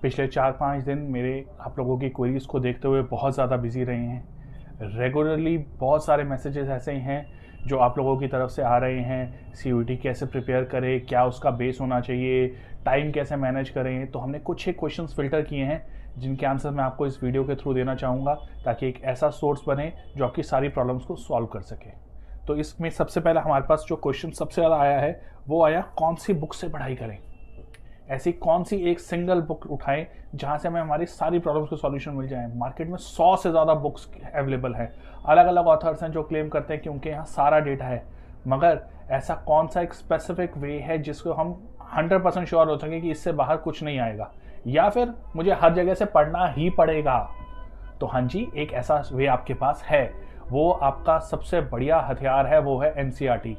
पिछले 4-5 दिन मेरे आप लोगों की क्वेरीज़ को देखते हुए बहुत ज़्यादा बिजी रहे हैं। रेगुलरली बहुत सारे मैसेजेस ऐसे ही हैं जो आप लोगों की तरफ से आ रहे हैं। सीयूईटी कैसे प्रिपेयर करें, क्या उसका बेस होना चाहिए, टाइम कैसे मैनेज करें। तो हमने कुछ एक क्वेश्चंस फिल्टर किए हैं जिनके आंसर मैं आपको इस वीडियो के थ्रू देना चाहूँगा, ताकि एक ऐसा सोर्स बने जो आपकी सारी प्रॉब्लम्स को सॉल्व कर सके। तो इसमें सबसे पहला हमारे पास जो क्वेश्चन सबसे ज़्यादा आया है वो आया, कौन सी बुक से पढ़ाई करें। ऐसी कौन सी एक सिंगल बुक उठाएं जहां से हमें हमारी सारी प्रॉब्लम्स के सॉल्यूशन मिल जाएं। मार्केट में 100 से ज़्यादा बुक्स अवेलेबल हैं, अलग अलग ऑथर्स हैं जो क्लेम करते हैं कि उनके यहाँ सारा डेटा है, मगर ऐसा कौन सा एक स्पेसिफिक वे है जिसको हम 100% श्योर हो सके कि इससे बाहर कुछ नहीं आएगा, या फिर मुझे हर जगह से पढ़ना ही पड़ेगा। तो हाँ जी, एक ऐसा वे आपके पास है। वो आपका सबसे बढ़िया हथियार है, वो है एनसीईआरटी।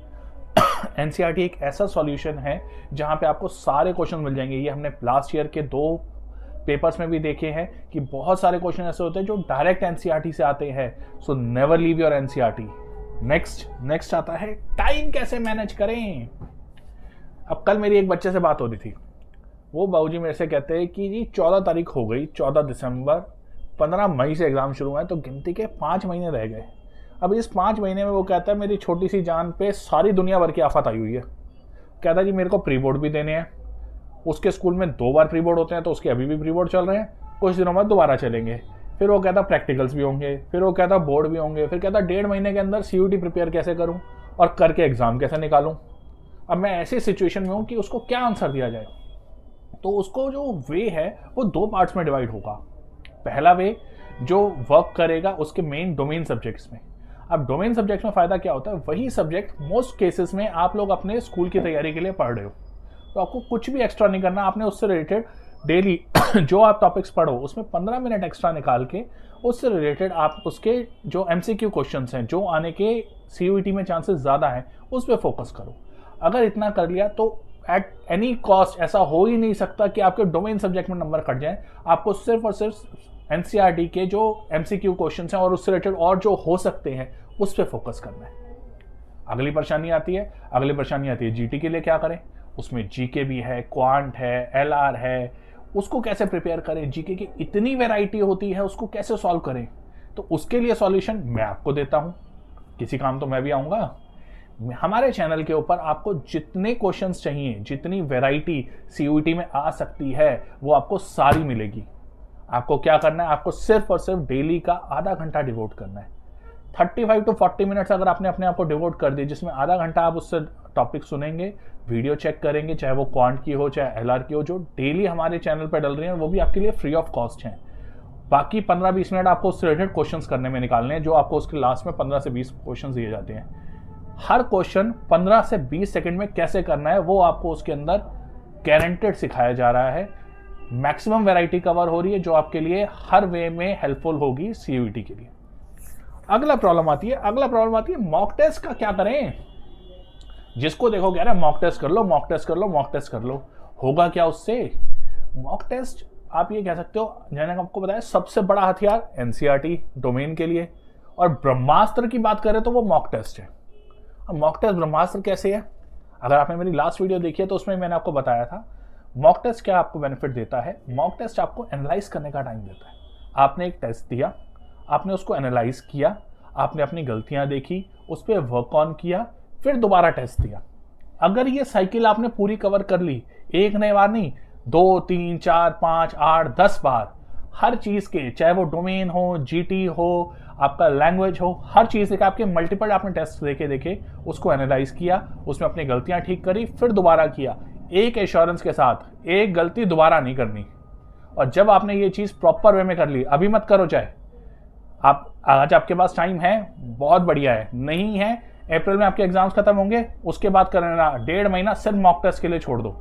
एनसीईआरटी एक ऐसा सॉल्यूशन है जहां पे आपको सारे क्वेश्चन मिल जाएंगे। ये हमने लास्ट ईयर के 2 पेपर्स में भी देखे हैं कि बहुत सारे क्वेश्चन ऐसे होते हैं जो डायरेक्ट एनसीईआरटी से आते हैं। So never leave your NCERT. Next आता है, टाइम कैसे मैनेज करें। अब कल मेरी एक बच्चे से बात हो रही थी। वो बाबूजी मेरे से कहते हैं कि जी 14 तारीख हो गई, 14 दिसंबर, 15 मई से एग्जाम शुरू हुआ है, तो गिनती के 5 महीने रह गए। अब इस 5 महीने में वो कहता है मेरी छोटी सी जान पे सारी दुनिया भर की आफत आई हुई है। कहता है जी मेरे को प्री बोर्ड भी देने हैं, उसके स्कूल में 2 बार प्री बोर्ड होते हैं तो उसके अभी भी प्री बोर्ड चल रहे हैं, कुछ दिनों बाद दोबारा चलेंगे। फिर वो कहता प्रैक्टिकल्स भी होंगे, फिर वो कहता बोर्ड भी होंगे, फिर कहता 1.5 महीने के अंदर सीयूईटी प्रिपेयर कैसे करूँ और करके एग्जाम कैसे निकालूँ। अब मैं ऐसी सिचुएशन में हूँ कि उसको क्या आंसर दिया जाए। तो उसको जो वे है वो 2 पार्ट्स में डिवाइड होगा। पहला वे जो वर्क करेगा उसके मेन डोमेन सब्जेक्ट्स में। अब डोमेन सब्जेक्ट्स में फ़ायदा क्या होता है, वही सब्जेक्ट मोस्ट केसेस में आप लोग अपने स्कूल की तैयारी के लिए पढ़ रहे हो, तो आपको कुछ भी एक्स्ट्रा नहीं करना। आपने उससे रिलेटेड डेली जो आप टॉपिक्स पढ़ो उसमें 15 मिनट एक्स्ट्रा निकाल के उससे रिलेटेड आप उसके जो एमसीक्यू क्वेश्चंस हैं जो आने के सीयूईटी में चांसेस ज़्यादा हैं उस पर फोकस करो। अगर इतना कर लिया तो एट एनी कॉस्ट ऐसा हो ही नहीं सकता कि आपके डोमेन सब्जेक्ट में नंबर कट जाए। आपको सिर्फ और सिर्फ एनसीईआरटी के जो एमसीक्यू क्वेश्चंस हैं और उससे रिलेटेड और जो हो सकते हैं उस पर फोकस करना है। अगली परेशानी आती है जीटी के लिए क्या करें। उसमें जीके भी है, क्वांट है, एलआर है, उसको कैसे प्रिपेयर करें। जीके की इतनी वैरायटी होती है, उसको कैसे सॉल्व करें। तो उसके लिए सॉल्यूशन मैं आपको देता हूं, किसी काम तो मैं भी आऊंगा। हमारे चैनल के ऊपर आपको जितने क्वेश्चंस चाहिए, जितनी वैरायटी सीयूईटी में आ सकती है, वो आपको सारी मिलेगी। आपको क्या करना है, आपको सिर्फ और सिर्फ डेली का आधा घंटा डिवोट करना है। 35 to 40 मिनट्स अगर आपने अपने आप को डिवोट कर दिए, जिसमें आधा घंटा आप उससे टॉपिक सुनेंगे, वीडियो चेक करेंगे, चाहे वो क्वांट की हो चाहे एलआर की हो, जो डेली हमारे चैनल पर डल रही है, वो भी आपके लिए फ्री ऑफ कॉस्ट हैं। बाकी 15-20 मिनट आपको उससे रिलेटेड क्वेश्चंस करने में निकालने हैं, जो आपको उसके लास्ट में 15 से 20 क्वेश्चन दिए जाते हैं। हर क्वेश्चन 15 से 20 सेकंड में कैसे करना है वो आपको उसके अंदर गारंटेड सिखाया जा रहा है। मैक्सिमम वैरायटी कवर हो रही है जो आपके लिए हर वे में हेल्पफुल होगी सीयूईटी के लिए। अगला प्रॉब्लम आती है मॉक टेस्ट का क्या करें। जिसको देखो कह रहा है मॉक टेस्ट कर लो, होगा क्या उससे। मॉक टेस्ट आप ये कह सकते हो, मैंने आपको बताया सबसे बड़ा हथियार एनसीईआरटी डोमेन के लिए, और ब्रह्मास्त्र की बात करें तो वो मॉक टेस्ट है। अब मॉक टेस्ट ब्रह्मास्त्र कैसे है, अगर आपने मेरी लास्ट वीडियो देखी है तो उसमें मैंने आपको बताया था मॉक टेस्ट क्या आपको बेनिफिट देता है। मॉक टेस्ट आपको एनालाइज करने का टाइम देता है। आपने एक टेस्ट दिया, आपने उसको एनालाइज किया, आपने अपनी गलतियां देखी, उस पर वर्क ऑन किया, फिर दोबारा टेस्ट दिया। अगर ये साइकिल आपने पूरी कवर कर ली, एक नई बार नहीं, 2, 3, 4, 5, 8, 10 बार, हर चीज के, चाहे वो डोमेन हो, जीटी हो, आपका लैंग्वेज हो, हर चीज के आपके मल्टीपल आपने टेस्ट देखे, उसको एनालाइज किया, उसमें अपनी गलतियां ठीक करी, फिर दोबारा किया, एक एश्योरेंस के साथ, एक गलती दोबारा नहीं करनी। और जब आपने ये चीज प्रॉपर वे में कर ली, अभी मत करो, चाहे आप आज आपके पास टाइम है, बहुत बढ़िया है, नहीं है अप्रैल में आपके एग्जाम्स खत्म होंगे, उसके बाद करना 1.5 महीना सिर्फ मॉक टेस्ट के लिए छोड़ दो।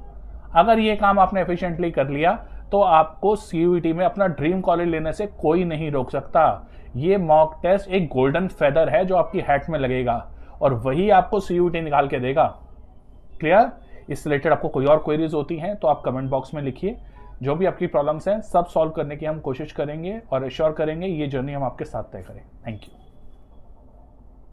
अगर ये काम आपने एफिशिएंटली कर लिया तो आपको सीयूईटी में अपना ड्रीम कॉलेज लेने से कोई नहीं रोक सकता। ये मॉक टेस्ट एक गोल्डन फेदर है जो आपकी हैट में लगेगा और वही आपको सीयूईटी निकाल के देगा। क्लियर। इस रिलेटेड आपको कोई और क्वेरीज होती हैं तो आप कमेंट बॉक्स में लिखिए। जो भी आपकी प्रॉब्लम्स हैं सब सॉल्व करने की हम कोशिश करेंगे और एश्योर करेंगे ये जर्नी हम आपके साथ तय करें। Thank you.